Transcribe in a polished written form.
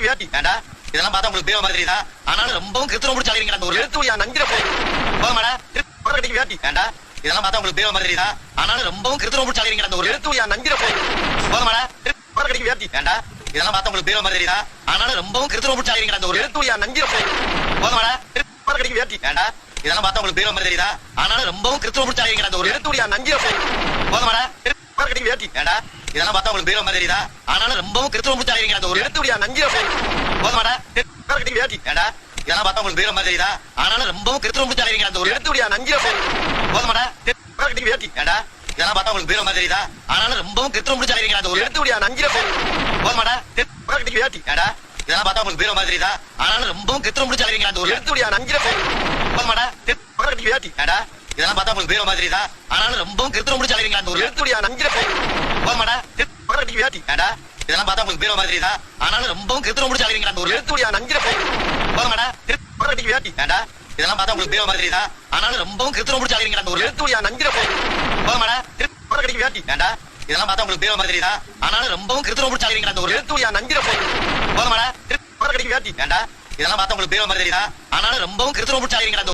கடைக்கு வேட்டி ஏண்டா இதெல்லாம் பார்த்தா உங்களுக்கு தேவை மாதிரி தான். ஆனாலும் ரொம்பவும் கிருத்திரம் முடிச்சு அலைவீங்க. அந்த ஒரு எழுத்துடியா நஞ்சிர போதுமாடா. கடைக்கு வேட்டி ஏண்டா இதெல்லாம் பார்த்தா உங்களுக்கு தேவை மாதிரி தான். ஆனாலும் ரொம்பவும் கிருத்திரம் முடிச்சு அலைவீங்க. அந்த ஒரு எழுத்துடியா நஞ்சிர போதுமாடா. கடைக்கு வேட்டி ஏண்டா இதெல்லாம் பார்த்தா உங்களுக்கு தேவை மாதிரி தான். ஆனாலும் ரொம்பவும் கிருத்திரம் முடிச்சு அலைவீங்க. அந்த ஒரு எழுத்துடியா நஞ்சிர போதுமாடா. கடைக்கு வேட்டி ஏண்டா இதெல்லாம் பார்த்தா உங்களுக்கு தேவை மாதிரி தான். ஆனாலும் ரொம்பவும் கிருத்திரம் முடிச்சு அலைவீங்க. அந்த ஒரு எழுத்துடியா நஞ்சிர போதுமாடா. கடைக்கு வேட்டி ஏண்டா இதெல்லாம் பார்த்தா உங்களுக்கு தேவை மாதிரி தான். ஆனாலும் ரொம்பவும் கிருத்திரம் முடிச்சு அலைவீங்க. அந்த ஒரு எழுத்துடியா நஞ்சிர போதுமாடா. கடைக்கு வேட்டி ஏண்டா இதெல்லாம் பார்த்தா உங்களுக்கு தேவை மாதிரி தான். ஆனாலும் ரொம்பவும் கிருத்திரம் முடிச்சு அலைவீங்க. அந்த ஒரு எழுத்துடியா நஞ்சிர போதுமாடா. கடைக்கு வேட்டி ஏண்டா இதெல்லாம் பார்த்தா உங்களுக்கு தேவை மாதிரி தான். ஆனாலும் ரொம்பவும் கிருத்திரம் முடிச்சு அலைவீங்க. அந்த ஒரு எழுத்துடியா நஞ்சிர போதுமாடா. கடைக்கு வேட்டி ஏண்டா இதெல்லாம் பார்த்தா உங்களுக்கு தேவை மாதிரி தான். ஆனாலும் ரொம்பவும் கிருத்திரம் முடிச்சு அலைவீங்க. அந்த ஒரு எழுத்துடியா நஞ்சிர போதுமாடா. கடைக்கு வேட்டி ஏண்டா இதெல்லாம் பார்த்தா உங்களுக்கு தேவை மாதிரி தான். ஆனாலும் ரொம்பவும் கிருத்திரம் முடிச்சு அலைவீங்க. அந்த ஒரு எழுத்துடியா நஞ்சிர போதுமாடா. கடைக்கு வேட்டி ஏண்டா இதெல்லாம் பார்த்தா உங்களுக்கு தேவை மாதிரி தான். ஆனாலும் ரொம்பவும் கிருத்திரம் முடிச்சு அலைவீங்க. அந்த ஒரு எழுத்துடியா நஞ்சிர போதுமாடா. கடைக்கு வேட்டி ஏண்டா இதெல்லாம் பார்த்தா உங்களுக்கு தேவை மாதிரி தான். ஆனாலும் ரொம்பவும் கிருத்திரம் முடிச்சு அலைவீங்க. அந்த ஒரு எழுத்துடியா நஞ்சிர போதுமாடா. கடைக்கு வேட்டி ஏண்டா இதெல்லாம் பார்த்தா உங்களுக்கு தேவை மாதிரி தான். ஆனாலும் ரொம்பவும் கிருத்திரம் முடிச்சு அலைவீங்க. அந்த ஒரு எழுத்துடியா நஞ்சிர போதுமாடா. கடைக்கு வேட்டி ஏண்டா இதெல்லாம் பார்த்தா உங்களுக்கு தேவை மாதிரி தான். ஆனாலும் ரொம்பவும் கிருத்திரம் முடிச்சு அலைவீங்க. அந்த